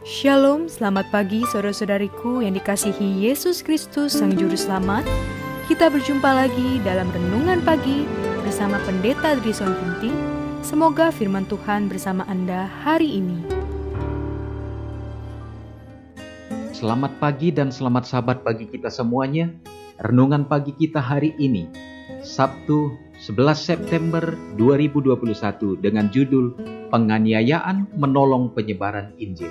Shalom, selamat pagi saudara-saudariku yang dikasihi Yesus Kristus Sang Juru Selamat. Kita berjumpa lagi dalam Renungan Pagi bersama Pendeta Drison Ginting. Semoga firman Tuhan bersama Anda hari ini. Selamat pagi dan selamat sabat bagi kita semuanya. Renungan pagi kita hari ini, Sabtu 11 September 2021 dengan judul Penganiayaan Menolong Penyebaran Injil.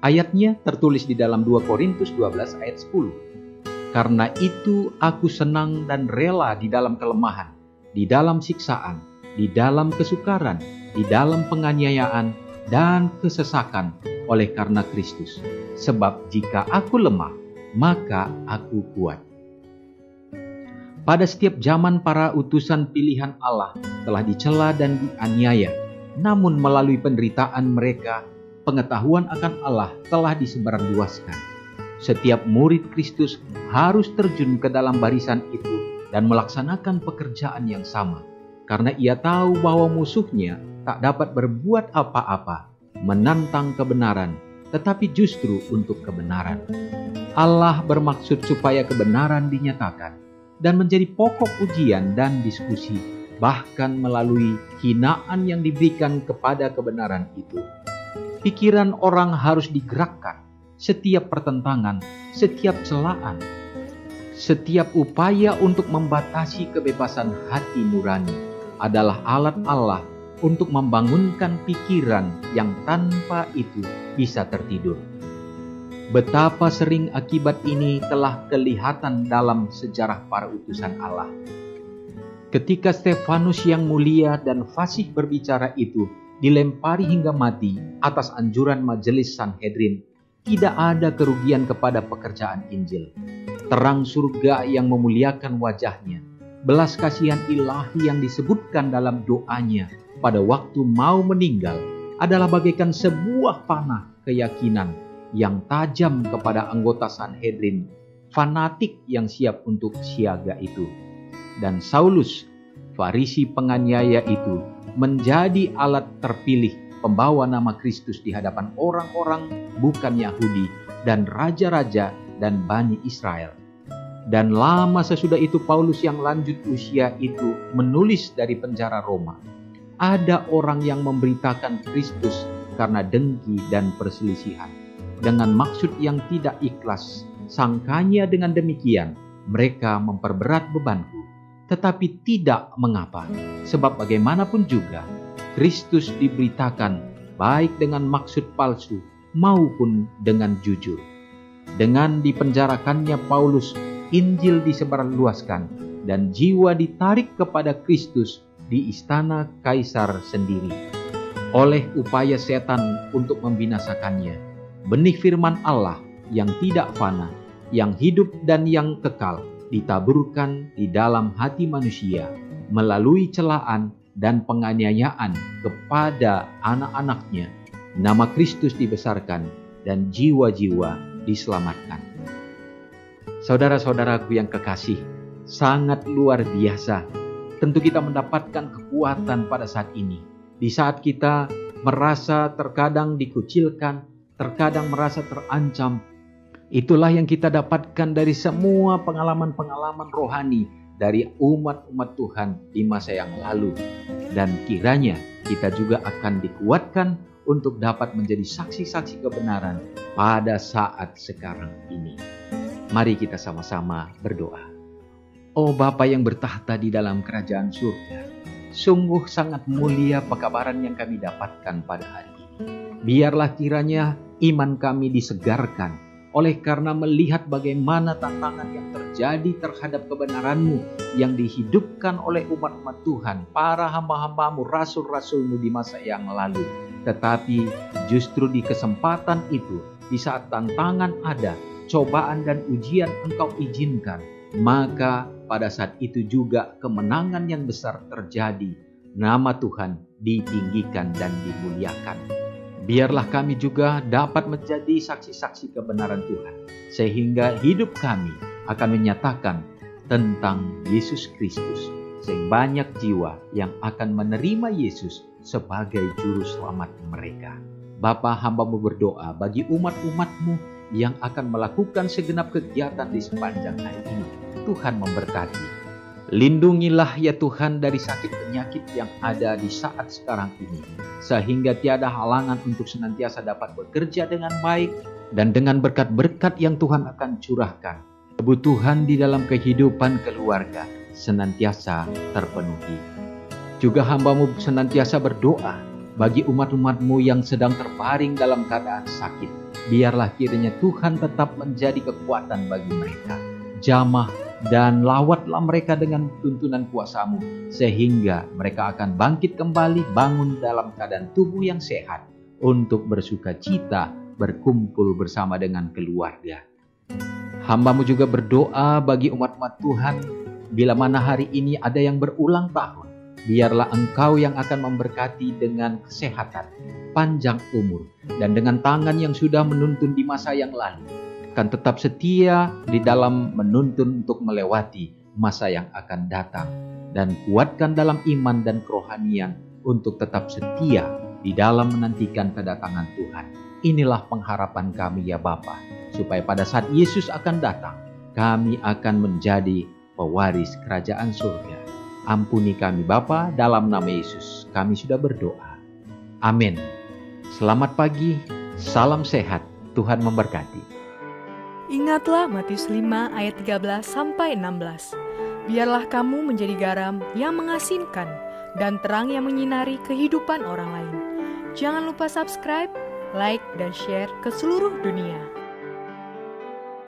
Ayatnya tertulis di dalam 2 Korintus 12 ayat 10. Karena itu aku senang dan rela di dalam kelemahan, di dalam siksaan, di dalam kesukaran, di dalam penganiayaan dan kesesakan oleh karena Kristus. Sebab jika aku lemah, maka aku kuat. Pada setiap zaman para utusan pilihan Allah telah dicela dan dianiaya, namun melalui penderitaan mereka, pengetahuan akan Allah telah disebarluaskan. Setiap murid Kristus harus terjun ke dalam barisan itu dan melaksanakan pekerjaan yang sama, karena ia tahu bahwa musuhnya tak dapat berbuat apa-apa, menantang kebenaran, tetapi justru untuk kebenaran. Allah bermaksud supaya kebenaran dinyatakan dan menjadi pokok ujian dan diskusi, bahkan melalui hinaan yang diberikan kepada kebenaran itu. Pikiran orang harus digerakkan. Setiap pertentangan, setiap celaan, setiap upaya untuk membatasi kebebasan hati nurani adalah alat Allah untuk membangunkan pikiran yang tanpa itu bisa tertidur. Betapa sering akibat ini telah kelihatan dalam sejarah para utusan Allah. Ketika Stefanus yang mulia dan fasih berbicara itu dilempari hingga mati atas anjuran majelis Sanhedrin, tidak ada kerugian kepada pekerjaan Injil. Terang surga yang memuliakan wajahnya, belas kasihan ilahi yang disebutkan dalam doanya pada waktu mau meninggal adalah bagaikan sebuah panah keyakinan yang tajam kepada anggota Sanhedrin, fanatik yang siap untuk siaga itu. Dan Saulus, Farisi penganiaya itu, menjadi alat terpilih pembawa nama Kristus di hadapan orang-orang bukan Yahudi dan raja-raja dan Bani Israel. Dan lama sesudah itu Paulus yang lanjut usia itu menulis dari penjara Roma. Ada orang yang memberitakan Kristus karena dengki dan perselisihan, dengan maksud yang tidak ikhlas. Sangkanya dengan demikian mereka memperberat bebanku. Tetapi tidak mengapa, sebab bagaimanapun juga Kristus diberitakan baik dengan maksud palsu maupun dengan jujur. Dengan dipenjarakannya Paulus, Injil disebarluaskan dan jiwa ditarik kepada Kristus di istana kaisar sendiri. Oleh upaya setan untuk membinasakannya, benih firman Allah yang tidak fana, yang hidup dan yang kekal ditaburkan di dalam hati manusia melalui celaan dan penganiayaan kepada anak-anaknya. Nama Kristus dibesarkan dan jiwa-jiwa diselamatkan. Saudara-saudaraku yang kekasih, sangat luar biasa. Tentu kita mendapatkan kekuatan pada saat ini. Di saat kita merasa terkadang dikucilkan, terkadang merasa terancam. Itulah yang kita dapatkan dari semua pengalaman-pengalaman rohani dari umat-umat Tuhan di masa yang lalu. Dan kiranya kita juga akan dikuatkan untuk dapat menjadi saksi-saksi kebenaran pada saat sekarang ini. Mari kita sama-sama berdoa. Oh Bapa yang bertahta di dalam kerajaan surga, sungguh sangat mulia pekabaran yang kami dapatkan pada hari ini. Biarlah kiranya iman kami disegarkan oleh karena melihat bagaimana tantangan yang terjadi terhadap kebenaran-Mu yang dihidupkan oleh umat-umat Tuhan, para hamba-hamba-Mu, rasul-rasul-Mu di masa yang lalu. Tetapi justru di kesempatan itu, di saat tantangan ada, cobaan dan ujian Engkau izinkan, maka pada saat itu juga kemenangan yang besar terjadi. Nama Tuhan ditinggikan dan dimuliakan. Biarlah kami juga dapat menjadi saksi-saksi kebenaran Tuhan, sehingga hidup kami akan menyatakan tentang Yesus Kristus, sehingga banyak jiwa yang akan menerima Yesus sebagai juru selamat mereka. Bapa, hamba-Mu berdoa bagi umat-umat-Mu yang akan melakukan segenap kegiatan di sepanjang hari ini. Tuhan memberkati. Lindungilah ya Tuhan dari sakit penyakit yang ada di saat sekarang ini, sehingga tiada halangan untuk senantiasa dapat bekerja dengan baik dan dengan berkat-berkat yang Tuhan akan curahkan. Kebutuhan di dalam kehidupan keluarga senantiasa terpenuhi. Juga hamba-Mu senantiasa berdoa bagi umat-umat-Mu yang sedang terbaring dalam keadaan sakit. Biarlah kiranya Tuhan tetap menjadi kekuatan bagi mereka. Jamah dan lawatlah mereka dengan tuntunan kuasa-Mu, sehingga mereka akan bangkit kembali, bangun dalam keadaan tubuh yang sehat, untuk bersuka cita, berkumpul bersama dengan keluarga. Hamba-Mu juga berdoa bagi umat-umat Tuhan, bila mana hari ini ada yang berulang tahun, biarlah Engkau yang akan memberkati dengan kesehatan, panjang umur, dan dengan tangan yang sudah menuntun di masa yang lalu, akan tetap setia di dalam menuntun untuk melewati masa yang akan datang, dan kuatkan dalam iman dan kerohanian untuk tetap setia di dalam menantikan kedatangan Tuhan. Inilah pengharapan kami ya Bapa, supaya pada saat Yesus akan datang, kami akan menjadi pewaris kerajaan surga. Ampuni kami Bapa, dalam nama Yesus kami sudah berdoa. Amin. Selamat pagi, salam sehat, Tuhan memberkati. Ingatlah Matius 5 ayat 13-16. Biarlah kamu menjadi garam yang mengasinkan dan terang yang menyinari kehidupan orang lain. Jangan lupa subscribe, like, dan share ke seluruh dunia.